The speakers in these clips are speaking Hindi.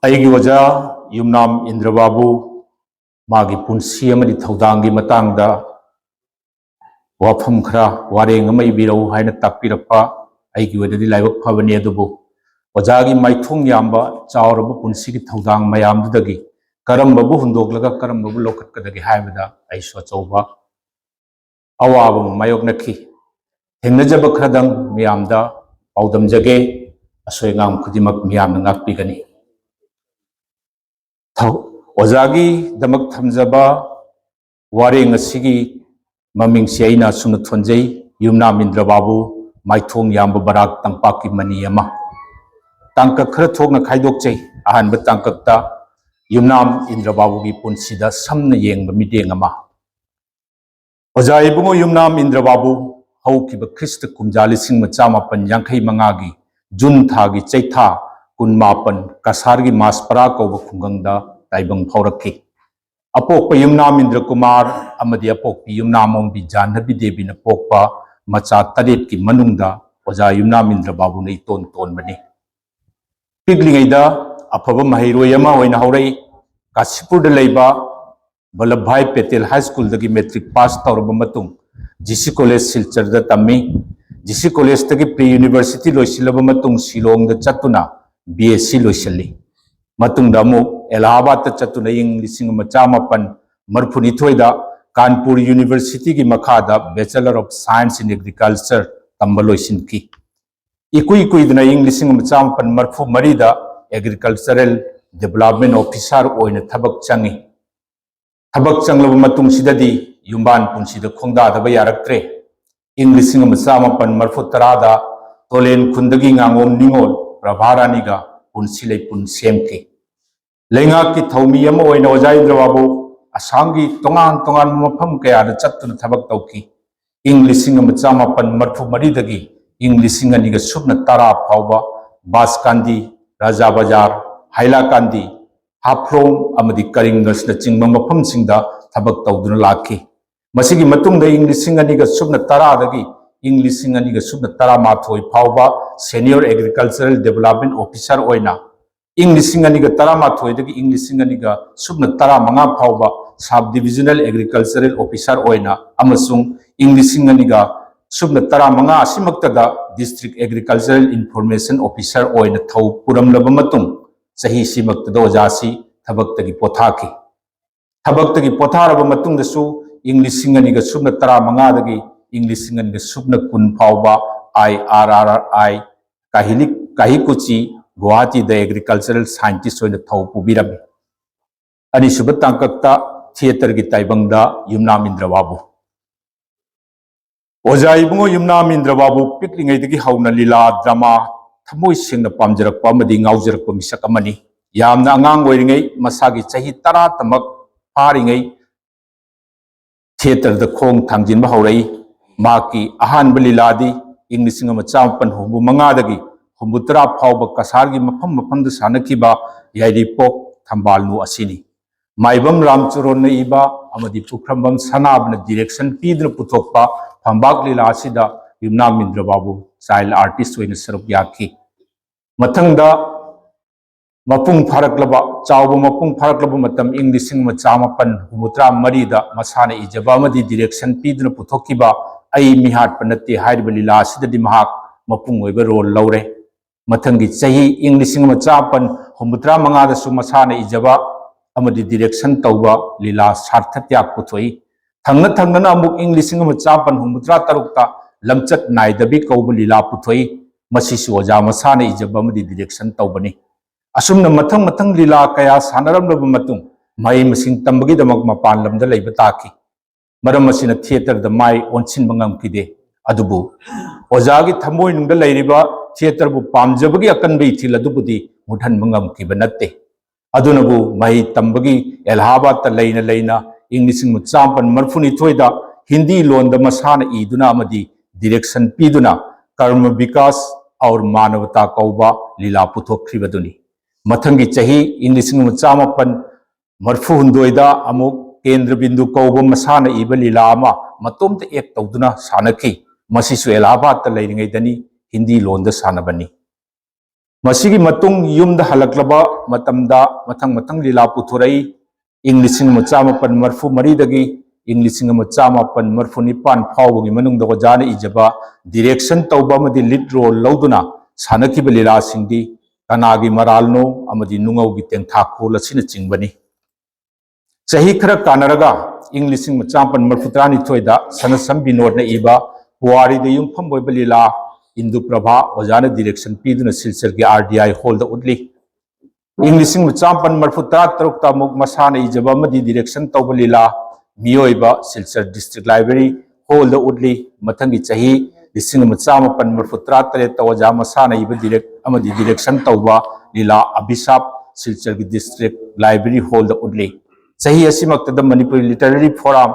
ꯑꯩꯒꯤ ꯑꯣꯖꯥ ꯌꯨꯝꯅꯥꯝ ꯏꯟꯗ꯭ꯔꯕꯥꯕꯨ ꯃꯥꯒꯤ ꯄꯨꯟꯁꯤ ꯑꯃꯗꯤ ꯊꯧꯗꯥꯡꯒꯤ ꯃꯇꯥꯡꯗ ꯋꯥꯐꯝ ꯈꯔ ꯋꯥꯔꯦꯡ ꯑꯃ ꯏꯕꯤꯔꯛꯎ ꯍꯥꯏꯅ ꯇꯥꯛꯄꯤꯔꯛꯄ ꯑꯩꯒꯤ ꯑꯣꯏꯅꯗꯤ ꯂꯥꯏꯕꯛ ꯐꯕꯅꯤ, ꯑꯗꯨꯕꯨ ꯑꯣꯖꯥꯒꯤ ꯃꯥꯏꯊꯣꯡ ꯌꯥꯝꯕ ꯆꯥꯎꯔꯕ ꯄꯨꯟꯁꯤꯒꯤ ꯊꯧꯗꯥꯡ ꯃꯌꯥꯝꯗꯨꯗꯒꯤ ꯀꯔꯝꯕꯕꯨ ꯍꯨꯟꯗꯣꯛꯂꯒ ꯀꯔꯝꯕꯕꯨ ꯂꯧꯈꯠꯀꯗꯒꯦ ꯍꯥꯏꯕꯗ ꯑꯩꯁꯨ ꯑꯆꯧꯕ ꯑꯋꯥꯕ ꯑꯃ ꯃꯥꯌꯣꯛꯅꯈꯤ꯫ ꯊꯦꯡꯅꯖꯕ ꯈꯔꯗꯪ ꯃꯤꯌꯥꯝꯗ ꯄꯥꯎꯗꯝꯖꯒꯦ, ꯑꯁꯣꯏ ꯑꯉꯥꯝ ꯈꯨꯗꯤꯡꯃꯛ ꯃꯤꯌꯥꯝꯅ ꯉꯥꯛꯄꯤꯒꯅꯤ꯫ ꯑꯣꯖꯥꯒꯤꯗꯃꯛ ꯊꯝꯖꯕ ꯋꯥꯔꯦꯡ ꯑꯁꯤꯒꯤ ꯃꯃꯤꯡꯁꯤ ꯑꯩꯅ ꯑꯁꯨꯝꯅ ꯊꯣꯟꯖꯩ: ꯌꯨꯝꯅꯥꯝ ꯏꯟꯗ꯭ꯔꯕꯥꯕꯨ, ꯃꯥꯏꯊꯣꯡ ꯌꯥꯝꯕ ꯕꯔꯥꯛ ꯇꯝꯄꯥꯛꯀꯤ ꯃꯅꯤ ꯑꯃ꯫ ꯇꯥꯡꯀꯛ ꯈꯔ ꯊꯣꯛꯅ ꯈꯥꯏꯗꯣꯛꯆꯩ꯫ ꯑꯍꯥꯟꯕ ꯇꯥꯡꯀꯛꯇ ꯌꯨꯝꯅꯥꯝ ꯏꯟꯗ꯭ꯔꯕꯥꯕꯨꯒꯤ ꯄꯨꯟꯁꯤꯗ ꯁꯝꯅ ꯌꯦꯡꯕ ꯃꯤꯠꯌꯦꯡ ꯑꯃ꯫ ꯑꯣꯖꯥ ꯏꯕꯨꯡꯉꯣ ꯌꯨꯝꯅꯥꯝ ꯏꯟꯗ꯭ꯔꯕꯥꯕꯨ ꯍꯧꯈꯤꯕ ꯈ꯭ꯔꯤꯁꯇ ꯀꯨꯝꯖꯥ 1985 ꯖꯨꯟ ꯊꯥꯒꯤ ꯆꯩꯊꯥ 19 ꯀꯁꯥꯔꯒꯤ ꯃꯥꯁꯄꯔꯥ ꯀꯧꯕ ꯈꯨꯡꯒꯪꯗ ꯇꯥꯏꯕꯪ ꯐꯥꯎꯔꯛꯈꯤ꯫ ꯑꯄꯣꯛꯄ ꯌꯨꯝꯅꯥꯝ ꯏꯟꯗ꯭ꯔ ꯀꯨꯃꯥꯔ ꯑꯃꯗꯤ ꯑꯄꯣꯛꯄꯤ ꯌꯨꯝꯅꯥꯝꯑꯣꯡꯕꯤ ꯖꯥꯍ꯭ꯅꯕꯤ ꯗꯦꯕꯤꯅ ꯄꯣꯛꯄ ꯃꯆꯥ 7ꯀꯤ ꯃꯅꯨꯡꯗ ꯑꯣꯖꯥ ꯌꯨꯝꯅꯥꯝ ꯏꯟꯗ꯭ꯔꯕꯥꯕꯨꯅ ꯏꯇꯣꯟ ꯇꯣꯟꯕꯅꯤ꯫ ꯄꯤꯛꯂꯤꯉꯩꯗ ꯑꯐꯕ ꯃꯍꯩꯔꯣꯏ ꯑꯃ ꯑꯣꯏꯅ ꯍꯧꯔꯛꯏ꯫ ꯀꯥꯁꯤꯄꯨꯔꯗ ꯂꯩꯕ ꯚꯜꯂꯚꯚꯥꯏ ꯄꯦꯇꯦꯜ ꯍꯥꯏ ꯁ꯭ꯀꯨꯜꯗꯒꯤ ꯃꯦꯇ꯭ꯔꯤꯛ ꯄꯥꯁ ꯇꯧꯔꯕ ꯃꯇꯨꯡ ꯖꯤꯁꯤ ꯀꯣꯂꯦꯖ ꯁꯤꯜꯆꯔꯗ ꯇꯝꯃꯤ꯫ ꯖꯤꯁꯤ ꯀꯣꯂꯦꯖꯇꯒꯤ ꯄ꯭ꯔꯤ ꯌꯨꯅꯤꯚꯔꯁꯤꯇꯤ ꯂꯣꯏꯁꯤꯜꯂꯕ ꯃꯇꯨꯡ ꯁꯤꯂꯣꯡꯗ ꯆꯠꯇꯨꯅ BSc ꯂꯣꯏꯁꯤꯜꯂꯤ꯫ ꯃꯇꯨꯡꯗ ꯑꯃꯨꯛ ꯑꯦꯂꯥꯍꯥꯕꯥꯗꯇ ꯆꯠꯇꯨꯅ ꯏꯪ 1962ꯗ ꯀꯥꯟꯄꯨꯔ ꯌꯨꯅꯤꯚꯔꯁꯤꯇꯤꯒꯤ ꯃꯈꯥꯗ bachelor of science in agriculture ꯇꯝꯕ ꯂꯣꯏꯁꯤꯟꯈꯤ꯫ ꯏꯀꯨꯏ ꯀꯨꯏꯗꯅ ꯏꯪ 1963ꯗ ꯑꯦꯒ꯭ꯔꯤꯀꯜꯆꯔꯦꯜ ꯗꯦꯚꯂꯞꯃꯦꯟꯠ ꯑꯣꯐꯤꯁꯥꯔ ꯑꯣꯏꯅ ꯊꯕꯛ ꯆꯪꯉꯤ꯫ ꯊꯕꯛ ꯆꯪꯂꯕ ꯃꯇꯨꯡꯁꯤꯗꯗꯤ ꯌꯨꯝꯕꯥꯟ ꯄꯨꯟꯁꯤꯗ ꯈꯣꯡꯗꯥꯗꯕ ꯌꯥꯔꯛꯇ꯭ꯔꯦ꯫ ꯏꯪ 1990ꯗ ꯇꯣꯂꯦꯟ ꯈꯨꯟꯗꯒꯤ ꯉꯥꯉꯣꯝ ꯅꯤꯉꯣꯜ ꯄ꯭ꯔꯚꯥꯔꯥꯅꯤꯒ ꯄꯨꯟꯁꯤ ꯂꯩꯄꯨꯟ ꯁꯦꯝꯈꯤ꯫ ꯂꯩꯉꯥꯛꯀꯤ ꯊꯧꯃꯤ ꯑꯃ ꯑꯣꯏꯅ ꯑꯣꯖꯥ ꯏꯟꯗ꯭ꯔꯕꯥꯕꯨ ꯑꯁꯥꯝꯒꯤ ꯇꯣꯉꯥꯟ ꯇꯣꯉꯥꯟꯕ ꯃꯐꯝ ꯀꯌꯥꯗ ꯆꯠꯇꯨꯅ ꯊꯕꯛ ꯇꯧꯈꯤ꯫ ꯏꯪ 1934ꯗꯒꯤ ꯏꯪ 2010 ꯐꯥꯎꯕ ꯕꯥꯁꯀꯥꯟꯗꯤ, ꯔꯥꯖꯥ ꯕꯖꯥꯔ, ꯍꯥꯏꯂꯥꯀꯥꯟꯗꯤ, ꯍꯥꯐ꯭ꯂꯣꯡ ꯑꯃꯗꯤ ꯀꯔꯤꯡꯒꯟꯁꯅꯆꯤꯡꯕ ꯃꯐꯝꯁꯤꯡꯗ ꯊꯕꯛ ꯇꯧꯗꯨꯅ ꯂꯥꯛꯈꯤ꯫ ꯃꯁꯤꯒꯤ ꯃꯇꯨꯡꯗ ꯏꯪ 2010ꯗꯒꯤ ꯏꯪ 2011 ꯐꯥꯎꯕ ꯁꯦꯅꯤꯌꯔ ꯑꯦꯒ꯭ꯔꯤꯀꯜꯆꯔꯦꯜ ꯗꯦꯚꯂꯞꯃꯦꯟꯠ ꯑꯣꯐꯤꯁꯥꯔ ꯑꯣꯏꯅ, ꯏꯪ 2012ꯗꯒꯤ ꯏꯪ 2015 ꯐꯥꯎꯕ ꯁꯕ ꯗꯤꯚꯤꯖꯅꯦꯜ ꯑꯦꯒ꯭ꯔꯤꯀꯜꯆꯔꯦꯜ ꯑꯣꯐꯤꯁꯥꯔ ꯑꯣꯏꯅ ꯑꯃꯁꯨꯡ ꯏꯪ 2015 ꯑꯁꯤꯃꯛꯇꯗ ꯗꯤꯁꯇ꯭ꯔꯤꯛ ꯑꯦꯒ꯭ꯔꯤꯀꯜꯆꯔꯦꯜ ꯏꯟꯐꯣꯔꯃꯦꯁꯟ ꯑꯣꯐꯤꯁꯥꯔ ꯑꯣꯏꯅ ꯊꯧ ꯄꯨꯔꯝꯂꯕ ꯃꯇꯨꯡ ꯆꯍꯤꯁꯤꯃꯛꯇꯗ ꯑꯣꯖꯥꯁꯤ ꯊꯕꯛꯇꯒꯤ ꯄꯣꯊꯥꯈꯤ꯫ ꯊꯕꯛꯇꯒꯤ ꯄꯣꯊꯥꯔꯕ ꯃꯇꯨꯡꯗꯁꯨ ꯏꯪ 2015ꯗꯒꯤ ꯏꯪ 2010 ꯐꯥꯎꯕ IRRI ꯀꯥꯍꯤꯀꯨꯆꯤ ꯒꯨꯋꯥꯍꯥꯇꯤꯗ ꯑꯦꯒ꯭ꯔꯤꯀꯜꯆꯔꯦꯜ ꯁꯥꯏꯟꯇꯤꯁꯠ ꯑꯣꯏꯅ ꯊꯧ ꯄꯨꯕꯤꯔꯝꯃꯤ꯫ ꯑꯅꯤꯁꯨꯕ ꯇꯥꯡꯀꯛꯇ ꯊꯤꯌꯦꯇꯔꯒꯤ ꯇꯥꯏꯕꯪꯗ ꯌꯨꯝꯅꯥꯝ ꯏꯟꯗ꯭ꯔꯕꯥꯕꯨ꯫ ꯑꯣꯖꯥ ꯏꯕꯨꯡꯉꯣ ꯌꯨꯝꯅꯥꯝ ꯏꯟꯗ꯭ꯔꯕꯥꯕు ꯄꯤꯛꯂꯤꯉꯩꯗꯒꯤ ꯍꯧꯅ ꯂꯤꯂꯥ ꯗ꯭ꯔꯃꯥ ꯊꯃꯣꯏ ꯁꯦꯡꯅ ꯄꯥꯝꯖꯔꯛꯄ ꯑꯃꯗꯤ ꯉꯥꯎꯖꯔꯛꯄ ꯃꯤꯁꯛ ꯑꯃꯅꯤ꯫ ꯌꯥꯝꯅ ꯑꯉꯥꯡ ꯑꯣꯏꯔꯤꯉꯩ ꯃꯁꯥꯒꯤ ꯆꯍꯤ 10 ꯐꯥꯔꯤꯉꯩ ꯊꯤꯌꯦꯇꯔꯗ ꯈꯣꯡ ꯊꯥꯡꯖꯤꯟꯕ ꯍꯧꯔꯛꯏ꯫ ꯃꯍꯥꯛꯀꯤ ꯑꯍꯥꯟꯕ ꯂꯤꯂꯥꯗꯤ ꯏꯪ 1965ꯗꯒꯤ 63 ꯐꯥꯎꯕ ꯀꯁꯥꯔꯒꯤ ꯃꯐꯝꯗ ꯁꯥꯟꯅꯈꯤꯕ ꯌꯥꯏꯔꯤꯄꯣꯛ ꯊꯝꯕꯥꯜꯅꯨ ꯑꯁꯤꯅꯤ꯫ ꯃꯥꯏꯕꯝ ꯔꯥꯝꯆꯔꯣꯟꯅ ꯏꯕ ꯑꯃꯗꯤ ꯄꯨꯈ꯭ꯔꯝꯕꯝ ꯁꯅꯥꯕꯅ ꯗꯤꯔꯦꯛꯁꯟ ꯄꯤꯗꯨꯅ ꯄꯨꯊꯣꯛꯄ ꯐꯝꯕꯥꯛ ꯂꯤꯂꯥ ꯑꯁꯤꯗ ꯌꯨꯝꯅꯥꯝ ꯏꯟꯗ꯭ꯔꯕꯥꯕꯨ ꯆꯥꯏꯜ ꯑꯥꯔꯇꯤꯁꯠ ꯑꯣꯏꯅ ꯁꯔꯨꯛ ꯌꯥꯈꯤ꯫ ꯃꯊꯪꯗ ꯆꯥꯎꯕ ꯃꯄꯨꯡ ꯐꯥꯔꯛꯂꯕ ꯃꯇꯝ ꯏꯪ 1963ꯗ ꯃꯁꯥꯅ ꯏꯖꯕ ꯑꯃꯗꯤ ꯗꯤꯔꯦꯛꯁꯟ ꯄꯤꯗꯨꯅ ꯄꯨꯊꯣꯛꯈꯤꯕ ꯑꯩ ꯃꯤꯍꯥꯠꯄ ꯅꯠꯇꯦ ꯍꯥꯏꯔꯤꯕ ꯂꯤꯂꯥ ꯑꯁꯤꯗꯗꯤ ꯃꯍꯥꯛ ꯃꯄꯨꯡ ꯑꯣꯏꯕ ꯔꯣꯜ ꯂꯧꯔꯦ꯫ ꯃꯊꯪꯒꯤ ꯆꯍꯤ ꯏꯪ 1965ꯗꯁꯨ ꯃꯁꯥꯅ ꯏꯖꯕ ꯑꯃꯗꯤ ꯗꯤꯔꯦꯛꯁꯟ ꯇꯧꯕ ꯂꯤꯂꯥ ꯁꯥꯔꯊꯇ꯭ꯌꯥꯒ ꯄꯨꯊꯣꯛꯏ꯫ ꯊꯪꯅ ꯑꯃꯨꯛ ꯏꯪ 1963ꯗ ꯂꯝꯆꯠ ꯅꯥꯏꯗꯕꯤ ꯀꯧꯕ ꯂꯤꯂꯥ ꯄꯨꯊꯣꯛꯏ꯫ ꯃꯁꯤꯁꯨ ꯑꯣꯖꯥ ꯃꯁꯥꯅ ꯏꯖꯕ ꯑꯃꯗꯤ ꯗꯤꯔꯦꯛꯁꯟ ꯇꯧꯕꯅꯤ꯫ ꯑꯁꯨꯝꯅ ꯃꯊꯪ ꯂꯤꯂꯥ ꯀꯌꯥ ꯁꯥꯟꯅꯔꯝꯂꯕ ꯃꯇꯨꯡ ꯃꯍꯩ ꯃꯁꯤꯡ ꯇꯝꯕꯒꯤꯗꯃꯛ ꯃꯄꯥꯟ ꯂꯝꯗ ꯂꯩꯕ ꯇꯥꯈꯤ꯫ ꯃꯔꯝ ꯑꯁꯤꯅ ꯊꯤꯌꯦꯇꯔꯗ ꯃꯥꯏ ꯑꯣꯟꯁꯤꯟꯕ ꯉꯝꯈꯤꯗꯦ꯫ ꯑꯗꯨꯕꯨ ꯑꯣꯖꯥꯒꯤ ꯊꯃꯣꯏꯅꯨꯡꯗ ꯂꯩꯔꯤꯕ ꯊꯤꯌꯦꯇꯔꯕꯨ ꯄꯥꯝꯖꯕꯒꯤ ꯑꯀꯟꯕ ꯏꯊꯤꯜ ꯑꯗꯨꯕꯨꯗꯤ ꯃꯨꯠꯍꯟꯕ ꯉꯝꯈꯤꯕ ꯅꯠꯇꯦ꯫ ꯑꯗꯨꯅꯕꯨ ꯃꯍꯩ ꯇꯝꯕꯒꯤ ꯑꯦꯂꯥꯍꯥꯕꯥꯗꯇ ꯂꯩꯅ ꯏꯪ 1962ꯗ ꯍꯤꯟꯗꯤ ꯂꯣꯟꯗ ꯃꯁꯥꯅ ꯏꯗꯨꯅ ꯑꯃꯗꯤ ꯗꯤꯔꯦꯛꯁꯟ ꯄꯤꯗꯨꯅ ꯀꯔꯃ ꯕꯤꯀꯥꯁ ꯑꯧꯔ ꯃꯥꯅꯕꯇꯥ ꯀꯧꯕ ꯂꯤꯂꯥ ꯄꯨꯊꯣꯛꯈꯤꯕꯗꯨꯅꯤ꯫ ꯃꯊꯪꯒꯤ ꯆꯍꯤ ꯏꯪ 1969ꯗ ꯑꯃꯨꯛ ꯀꯦꯟꯗ꯭ꯔ ꯕꯤꯟꯗꯨ ꯀꯧꯕ ꯃꯁꯥꯅ ꯏꯕ ꯂꯤꯂꯥ ꯑꯃ ꯃꯇꯣꯝꯇ ꯑꯦꯛ ꯇꯧꯗꯨꯅ ꯁꯥꯟꯅꯈꯤ꯫ ꯃꯁꯤꯁꯨ ꯑꯦꯂꯥꯍꯥꯕꯥꯗꯇ ꯂꯩꯔꯤꯉꯩꯗꯅꯤ, ꯍꯤꯟꯗꯤ ꯂꯣꯟꯗ ꯁꯥꯟꯅꯕꯅꯤ꯫ मसीगी मतुंग युमदा हलक्लबा मतमदा मथंग मथंग लीला पुथुरई इंग लिसिंग मचामपन मरफु मरीदगी इंग लिसिंग मचामपन मरफु निपान फावगी मनुंग ओजाना इजबा डायरेक्शन तौबा मदि लीड रोल लौदुना सानकिब लीला सिंगदी कनागी मरालनो अमदि नुंगौगी तेंथाखोल असिन चिंगबनी चही खर कानरगा इंग लिसिंग मचामपन मरफुत्रानी थोइदा सनसम बिनोदना इबा पुवारीद युंफम बोइब लीला इंदु प्रभा ओजाना डायरेक्शन पीदुना सिलचर की आरडीआई हॉल द उडली इंग लिसिंग मचामपन मरफुत्रा तरुक मुक मसाना इजबा मदि डायरेक्शन तौब लीला मियोइबा सिलचर डिस्ट्रिक्ट लाइब्रेरी हॉल द उडली मथंगी चही लिसिंग मचामपन मरफुत्रा तरेत ओजा मसाना इबा डायरेक्शन तौबा लीला अभिशाप सिलचर की डिस्ट्रिक्ट लाइब्रेरी हॉल द उडली चही असिमक्तद मणिपुरी लिटरेरी फोरम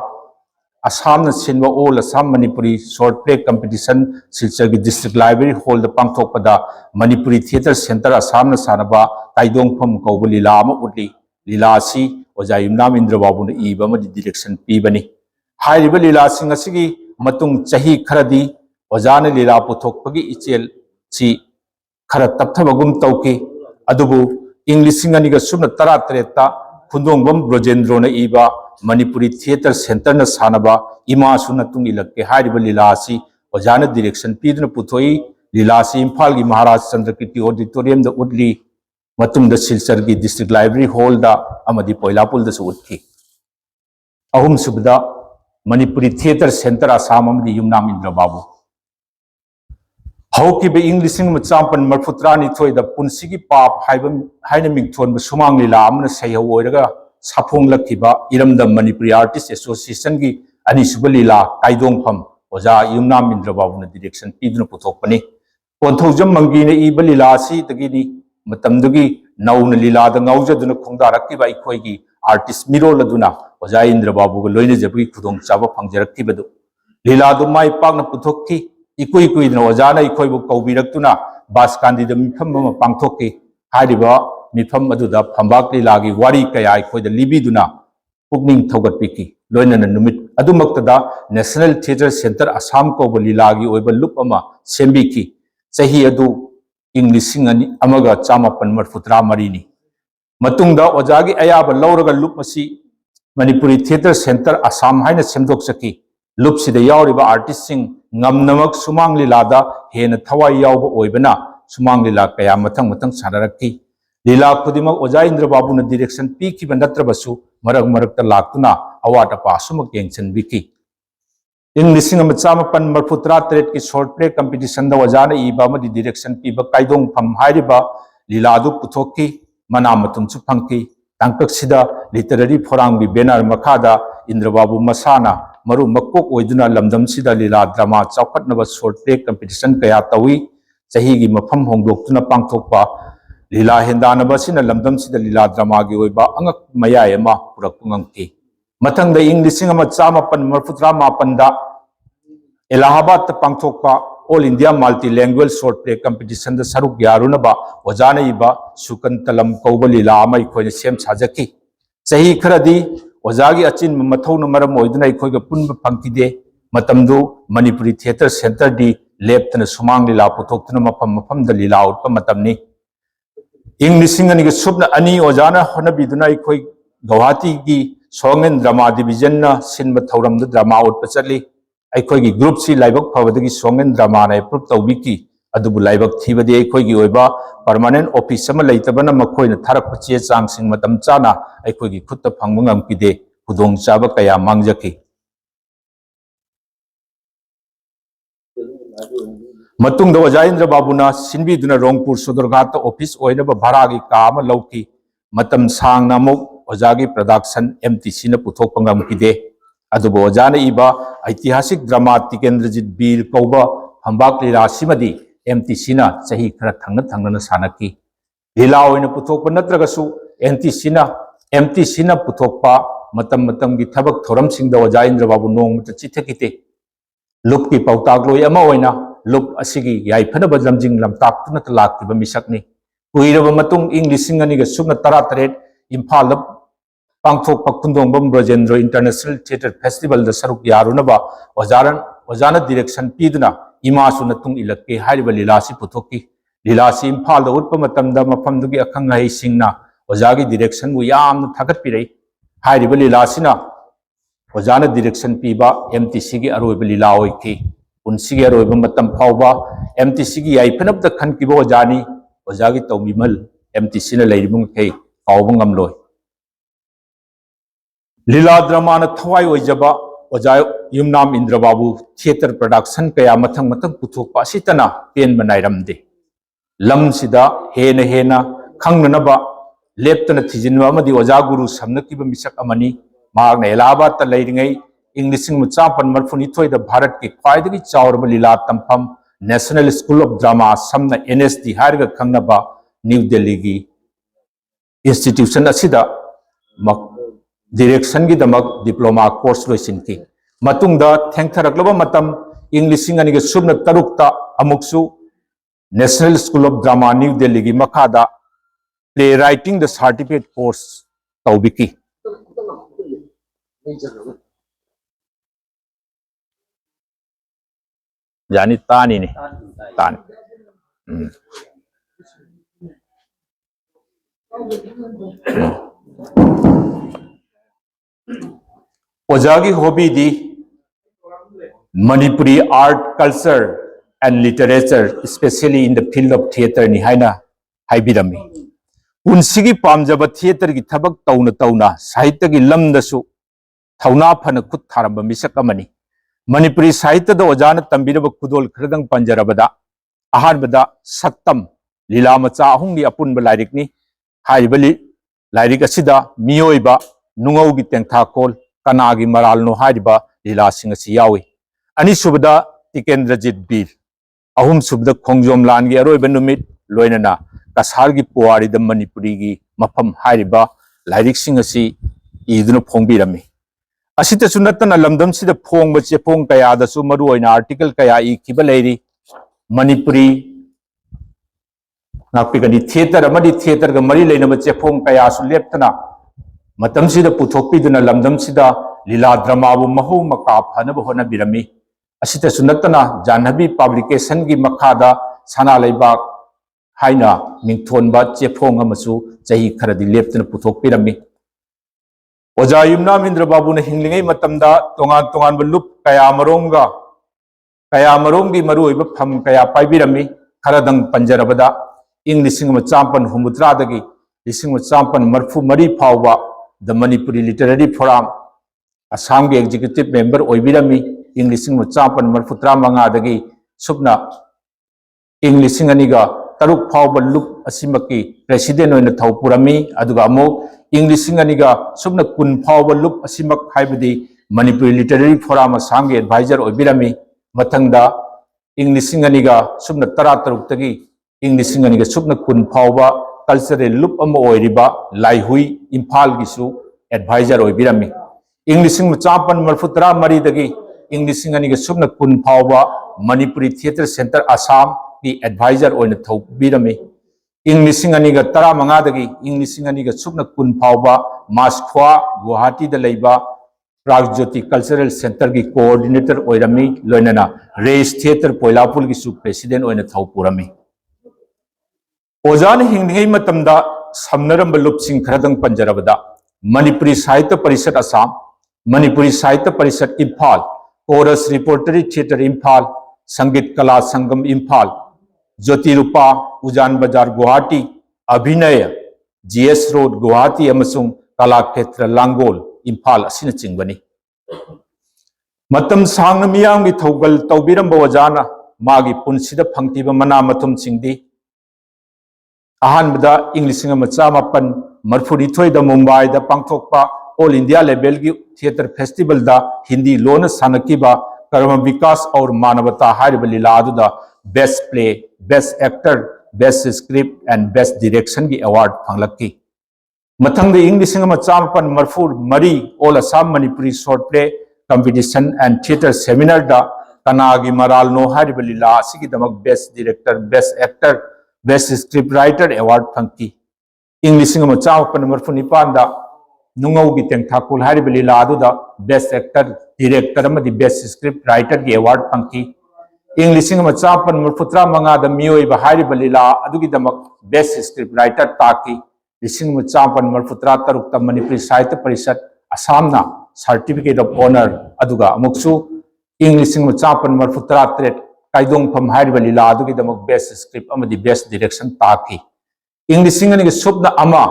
असम सिंबा all Assam Manipuri short play competition Silchar की डिस्ट्रिक्ट लाइब्रेरी हॉल द पांगथोकपदा मणिपुरी थिएटर सेंटर असम सानबा ताइदोंगफम कौब लीला उडली लीला असि ओजा युमनाम इंद्र बाबुन इबा डायरेक्शन पीबनी हाइरिब लीला सिंग असिगी मतुंग चही खरदी ओजाना लीला पुथोकपगी इचेल सी खर तपथबगुम तौकी अदुबु इंग लिसिंग अनिगा सुबना 13 खुंदोंबम ब्रजेंद्रोन इबा मणिपुरी थिएटर सेंटर न सानबा इमा सुन तुंग इलक्के हाइरिब लीला असि ओजाना डायरेक्शन पीदुना पुथोई लीला असि इम्फाल की महाराज चंद्रकीर्ति ऑडिटोरियम द उडली मतुंग द सिलचर की डिस्ट्रिक्ट लाइब्रेरी हॉल दा अमदि पोइलापुल द उडकी अहुम सुबदा मणिपुरी थिएटर सेंटर असम अमदि युमनाम इंद्र बाबू हौकी बे इंग लिसिंग मचामपन मरफुत्रानी थोइदा पुनसिगी पाप हाइना मिंगथोन सुमांग लीला अमना सैहौ ओइरगा साफोंग लखिबा इरमदम मणिपुरी आर्टिस्ट एसोसिएशन की अनिसुब लीला काइदोंफम ओजा युमनाम इंद्र बाबूना डायरेक्शन पीदुना पुथोकपनी कोंथौजम मंगीना इबा लीला असि तगिनी मतमदुगी नौना लीला द ngauजदुना खोंदारक्किबा इखोइगी आर्टिस्ट मिरोल अदुना ओजा इंद्र बाबूगा लोइनजबगी खुदोंग चाबा फंगजरक्किबदु लीला दु माइ पाकना पुथोक्की इकुई कुइदना ओजाना इखोइबु कौबिरक्तुना बासकांदीद मिफम अमा पांगथोक्की हाइरिबा मिफम अदुदा फंबाक लीलागी वारी कया इखोइदा लिबिदुना पुगनिंग थौगटपिकी लोइनना नुमित अदुमक्तदा नेशनल थिएटर सेंटर असम कौब लीलागी ओइबा लुप अमा सेंबिकी चही अदु इंग लिसिंग अमगा चामापन मरफुत्रा मरीनी मतुंगदा ओजागी अयाबा लौरगा लुप असी मणिपुरी थिएटर सेंटर असम हाइना सेमदोकसकी लुप सिदा यावरिबा आर्टिस्ट सिंग ngamnamak sumang lilada hena thawai yawba oibana sumang lila kaya mathang mathang sanarakki lila khudimak oja indra babu na direction pi ki bandatrabasu marak marakta laktuna awata pa sumak yengchen biki ing lising amachama pan marfutra tret ki short play competition da oja na iba ma di direction pi ba kaidong pham hairiba lila du puthokki mana matum chu phangki tangpak sida literary forum bi banner makhada indra babu masana मरु मकोक ओइदुना लमदम सिदा लीला ड्रामा चौखटनब शॉर्ट प्ले कंपटीशन कया तवी चही की मफम होंगदोक्तुना पांगथोकपा लीला हेंदानब सिना लमदम सिदा लीला ड्रामा की ओइबा अंगक मयाय अमा पुरक्तुंगंकी मथंग इंग लिसिंग अमा चामापन मरफुत्रा मापनदा इलाहाबाद पांगथोकपा all India multi language short play competition द सरुक यारुनबा ओजाना इबा सुकंतलम कौब लीला अमा इखोइना सेम साजकी चही खरदी ओजागी अचिन मथौना मरम ओइदुना इखोइगा पुनब फंकिदे मतमदु मणिपुरी थिएटर सेंटर दी लेप्तना सुमांग लीला पुथोक्तुना मफम मफम द लीला उत्पा मतमनी इंग लिसिंग अनिगा सुबना अनि ओजाना होनबिदुना इखोइ गुवाहाटी की सोंगन ड्रामा डिवीजन ना सिनबा थौरम द ड्रामा उत्पा चली अखोइगी ग्रुप सी लाइबक फबदगी सोंगन ड्रामा ना एप्रूव तौबिकी अदुबु लाइबक थीबदे अखोइगी ओइबा परमानेंट ऑफिस अमा लैतबना मखोइना थारक चे चांगसिंग मतम चाना अखोइगी खुत्ता फंगबा ngamkide खुदोंग चाबा कया मांगजकी मतुंग द वजाइंद्र बाबूना सिनबीदुना रोंगपुर सदरघाट ऑफिस ओइनबा भारागी का अमा लौकी मतम सांगना मुक ओजागी प्रोडक्शन एमटीसी न पुथोकपा ngamkide अदुबो ओजाना इबा ऐतिहासिक ड्रामा टिकेंद्रजीत बीर कौबा फंबाक लीला सिमदी एमटीसी ना चही खरा थंगना सानकी लीला ओइना पुथोकपा नत्रगसु एमटीसी ना पुथोकपा मतम मतम की थबक theorem Singh the वजाइंद्र Babu नोंगमत चिथकिते loop की पौतागलोय अमा ओइना लुप असिगी याइफनब लमजिंग लमताक्तुना तलाक्तिबा मिसकनी कुइरबा मतुंग इंग लिसिंग अनिगा सुबना 13 इम्फाल पांगथोकपा Khundongbam Brajendra international theatre festival द सरुक यारुनबा ओजाना डायरेक्शन पीदुना इमासुना तुंग इलक्के हारिबा लीला सि पुथोक्की लीला से इम्फाल उत्प मफमदुगी अखंग अहैसिंगना ओजागी डायरेक्शन बु यामना थागतपिरै हाइरिबा लीला सिना ओजाना डायरेक्शन पीबा एमटीसी की अरोइबा लीला ओइखि पुनसिगी अरोइबा मतम फावबा एमटीसी की याइफनबदा खनकिबा ओजानी ओजागी तौमिमल एमटीसी ना लैरिबुंग खै कावबा ngamloi लीला ड्रामा थवाई ओइजबा ओजा युमनाम इंद्रबाबू थिएटर प्रोडक्शन कया मथंग मथंग पुथोकपा सितना पेन बनाइरमदे लमसिदा हेना हेना खंगनबा लेप्तना थिजिनबा अमदि ओजा गुरु समनकिबा मिसक अमनी मागना इलाहाबाद लेरिङै इं 1954 दा भारत की ख्वाइदगी चावरबा लीला तंफम नेशनल स्कूल ऑफ ड्रामा समना एनएसडी हारगा खंगनबा न्यू दिल्ली की इंस्टीट्यूशन असिदा डायरेक्शन की दमक डिप्लोमा कोर्स लोइसिनकी मतुंगदा थेंगथरकलबा मतम इं 2007 अमुक्सु national school of drama New Delhi की मखादा प्ले राइटिंग द सर्टिफिकेट कोर्स तौबिकी यानी तानी ने तानी ओजागी हॉबी दी Manipuri art culture and literature specially in the field of theatre नि हाइना हाइबिरमी पुनसिगी पामजब थिएटर की थबक तौना तौना साहित्य की लमदसु थौना फन खुद थारंब मिसक अमनी मणिपुरी साहित्य द ओजाना तंबिरब खुदोल खरदंग पंजरबदा अहानबदा सत्तम लीला मचा अहुंगी अपुनब लाइरिकनी हाइबली लाइरिक असिदा मियोइबा नुंगौगी तेंथाकोल कनागी मरालनो हाइबा लीला सिंह असि यावी अनिसुबदा टिकेंद्रजीत बीर अहुम सुबदा खोंजोम लानगी अरोइबा नुमित लोइनना कसारगी पुवारी द मणिपुरी की मफम हाइबा लाइरिक सिंह असि इदुन फोंबिरमी असितसु नत्तना लमदम सिदा फोंग चेफोंग कया दसु मरु ओइना आर्टिकल कया इखिबा लेरी मणिपुरी नापिगनी थिएटर अमदी थिएटर ग मरी लेनब चेफोंग कया सु लेप्तना मतम सिदा पुथोकपिदुना लमदम सिदा लीला ड्रामाबु महु मका फनब होना बिरमी असितसु नत्तना जानहबी पब्लिकेशन की मखादा सना लेबाक हाइना मिंगथोनबा चेफोंग अमसु चही खरदि लेप्तना पुथोकपिरमी ओजा युमनाम इंद्रबाबू ने हिंगलिंगै मतमदा तोंगान तोंगान लुप कया मरोंगी मरुइब फम कया पाइबिरमी खरदंग पंजरबदा इं 1953 1954 फावबा द मणिपुरी लिटरेरी फोरम असम के एग्जीक्यूटिव मेंबर ओइबिरमी इं 1935 सुबना इं 2003 फावबा लुप असिमकी प्रेसिडेंट ओइना थौपुरमी अदुगा अमो इं 2002 सुबना कुन फावबा लुप असिमक हाइबदी मणिपुरी लिटरेरी फोरम असम के एडवाइजर ओइबिरमी मथंगदा इं 2002 सुबना 13 तगी इं 2002 सुबना कुन फावबा कल्चरल लुप अमो ओइरिबा लाइहुई इम्फाल गिसु एडवाइजर ओइबिरमी इं 1953 दगी इं 2002 सुबना कुन फावबा मणिपुरी थिएटर सेंटर असम की एडवाइजर ओइना थौबिरमी इं 2015 दगी इं 2002 सुबना कुन फावबा मास्खवा गुवाहाटी द लेबा प्रागज्योति कल्चरल सेंटर की कोऑर्डिनेटर ओइरमी लोइनना रेस थिएटर पोइलापुल की सु प्रेसिडेंट ओइना थौपुरमी ओजान हिंगै मतमदा समनरंब लुपसिंग खरदंग पंजरबदा मणिपुरी साहित्य परिषद असम मणिपुरी साहित्य परिषद Imphal chorus repertory theatre Imphal संगीत कला संगम इम्फाल ज्योति रूपा उजान बाजार गुवाहाटी अभिनय जीएस रोड गुवाहाटी अमसुंग कलाक्षेत्र लांगोल इम्फाल असिन चिंगबनी मतम सांग मियांगी थौगल तौबिरंब ओजाना मागी पुनसिदा फंगतिबा मना मथुम सिंगदी अहानबदा इं 1994 मुंबई दा पांगथोकपा ऑल इंडिया लेवल की थिएटर फेस्टिवल दा हिंदी लोन सानकीबा कर्म विकास और मानवता हारिब लीला अदुदा best play best actor best script and best direction की अवार्ड फंगलकी मथंग इं 1994 all Assam Manipuri short play competition and theatre seminar दा कनागी मराल नो हारिब लीला असिगी दमक best director best actor best script writer award फंकी इं 1994 दा नुंगौगी तेंथाकुल हारिब लीला अदुदा बेस्ट एक्टर डायरेक्टर अमदी बेस्ट स्क्रिप्ट राइटर की अवार्ड फंकी ꯏꯪ ꯂꯤꯁꯤꯡ ꯑꯃ ꯆꯃꯥꯄꯟ ꯃꯔꯐꯨꯇꯔꯥ ꯃꯉꯥꯗ ꯃꯤꯑꯣꯏꯕ ꯍꯥꯏꯔꯤꯕ ꯂꯤꯂꯥ ꯑꯗꯨꯒꯤꯗꯃꯛ ꯕꯦꯁ ꯁ꯭ꯀ꯭ꯔꯤꯞ ꯔꯥꯏꯇꯔ ꯇꯥꯈꯤ ꯂꯤꯁꯤꯡ ꯑꯃ ꯆꯃꯥꯄꯟ ꯃꯔꯐꯨꯇꯔꯥ ꯇꯔꯨꯛꯇ ꯃꯅꯤꯄꯨꯔꯤ ꯁꯥꯍꯤꯇ꯭य ꯄꯔꯤꯁꯠ ꯑꯁꯥꯝꯅ ꯁꯥꯔꯇꯤꯐꯤꯀꯦꯠ ꯑꯣꯐ ꯑꯣꯅꯔ ꯑꯗꯨꯒ ꯑꯃꯨꯛꯁꯨ ꯏꯪ ꯂꯤꯁꯤꯡ ꯑꯃ ꯆꯃꯥꯄꯟ ꯃꯔꯐꯨꯇꯔꯥ ꯇꯔꯦꯠ ꯀꯥꯏꯗꯣꯡꯐꯝ ꯍꯥꯏꯔꯤꯕ ꯂꯤꯂꯥ ꯑꯗꯨꯒꯤꯗꯃꯛ ꯕꯦꯁ ꯁ꯭ꯀ꯭ꯔꯤꯞ ꯑꯃꯗꯤ ꯕꯦꯁ ꯗꯤꯔꯦꯛꯁꯟ ꯇꯥꯈꯤ ꯏꯪ ꯂꯤꯁꯤꯡ ꯑꯅꯤꯒ ꯁꯨꯞꯅ ꯑꯃ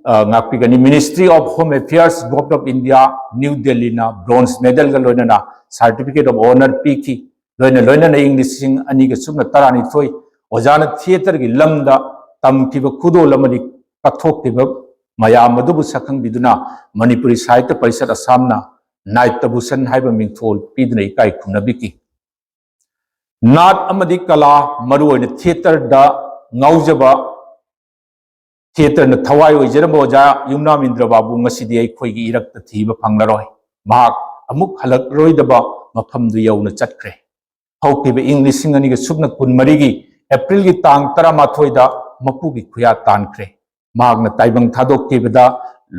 ꯉꯥꯛꯄꯤꯒꯅꯤ ministry of home affairs government of India New Delhi ना ब्रोंज मेडल का लोनना सर्टिफिकेट ऑफ ऑनर पीखी लोनना इंग लिसिंग अनी के सुबह तरानीथोई ओजाना थिएटर की लमदा तमखिब खुदोल अमदि कथोक्तिब मयाम मदुबु सखंबिदुना मणिपुरी साहित्य परिषद असमना नाइट तबुसन हाइब मिंगथोल पीदुना इकाई खुनबिकी नाट अमदि कला मरुओइन थिएटर दा ngawjaba theater na thawai oijaramba oja yumnam indra babu ngasidi aikhoigi irakta thiba phanglaroi mahak amuk halakroi mafam du yauna chatkre haukiba english singani ga subna kunmari gi april gi tang 13 da mapu gi khuya tankre mahak na taibang thadok kibada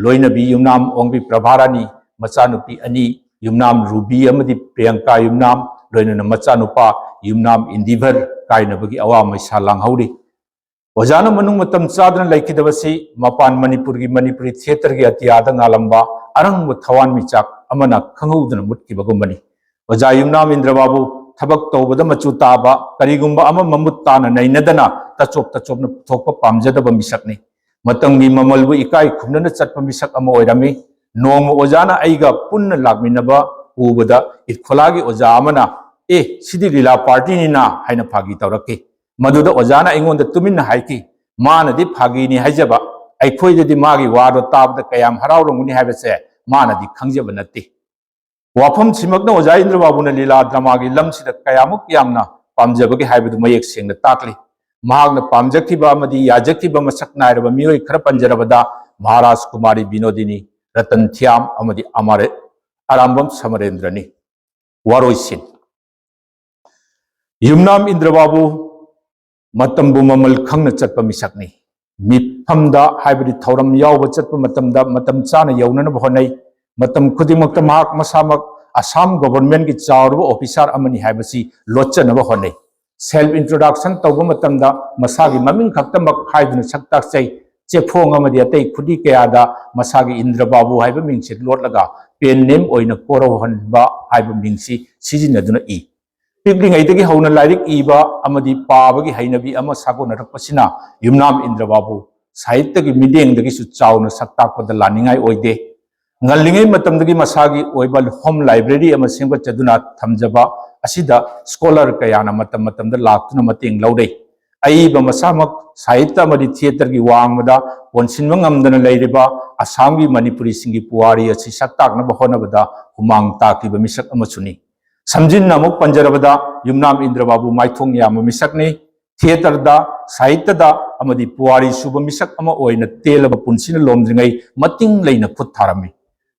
loinabi yumnam ongbi prabharani machanupi ani yumnam ruby amadi priyanka yumnam loinana machanupa yumnam indiver kainabagi awa maisa langhauri ओजाना मनुंग मतम चादन लाइकिदबसी मपान मणिपुर की मणिपुरी थिएटर की अतियाद नालंबा अरंग थवान मिचाक अमना खंगौदन मुटकिबगुमनी ओजा युमनाम इंद्र बाबू थबक तौबद मचु ताबा करिगुंबा अम ममुत ताना नैनदना तचोप तचोपन थोप पामजदब मिसकनी मतंगी ममलबु इकाई खुमनन चटप मिसक अम ओइरमी नोंग ओजाना आइगा पुन्न लागमिनबा उबदा इखोलागी ओजा अमना ए सिदी लीला पार्टी निना हाइना फागी तौरके मधुद ओजाना इंगोंद तुमिन हाइकी मानदी फागीनी हाइजबा अखोइददी मागी वादो ताबद कयाम हराउरंगुनी हाइबसे मानदी खंगजब नत्ती वाफम सिमकना ओजा इंद्र बाबूना लीला ड्रामागी लमसिद कयामुक यामना पामजबगी हाइबदु मयेक सेंगना ताकली महागना पामजखिबा अमदी याजखिबा मसक नायरबा मियोय खर पंजरबदा महाराज कुमारी विनोदिनी रतन थ्याम अमदी अमारे आरामबम समरेंद्रनी वारोइसिन युमनाम इंद्र बाबू मतंबु ममल खंगना चटप मिसकनी मिफमदा हाइबदि थौरम यावब चटप मतमदा मतम चाना यौननब होनै मतम खुदिमक्ता महाक मसामक असम गवर्नमेंट की चावरब ऑफिसर अमनी हाइबसी लोचनब होनै सेल्फ इंट्रोडक्शन तौब मतमदा मसागी ममिंग खक्तमक हाइदुन सक्ताक चै चेफोंग अमदी अतै खुदि कयादा मसागी इंद्र बाबू हाइब मिंगसे लोटलगा पेन नेम ओइना कोरवहनबा हाइब मिंगसी सिजिनदुना इ पिकलिंगैदगी हौना लाइरिक इबा अमदी पाबगी हैनबी अमा सागोनरकपसिना युमनाम इंद्र बाबू साहित्यगी मिदेंगदगी सु चावना सक्ताकपद लानिंगाई ओइदे ngalingay matamdagi masagi oibal home library ama sengba chaduna thamjaba asida scholar kayana matamda laktuna mating laudai aiba masamak sahitya amadi theater gi wangmada ponsinma ngamdana leiriba assamgi manipuri singi puwari asi saktakna bahonabada humang takiba misak amasuni samjin namuk panjarabada yumnam indra babu maithong yama misakni theater da sahitya da amadi puwari suba misak ama oina telaba punsina lomdringai mating leina khut tharami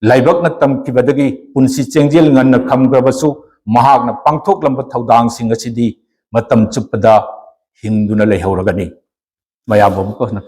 लाइबकना तमकिबदगी पुनसी चेंजेल ngana khamgrabsu mahakna pangthoklamba thaudang sing asidi matam chuppada hingduna leihoragani mayam bom ko na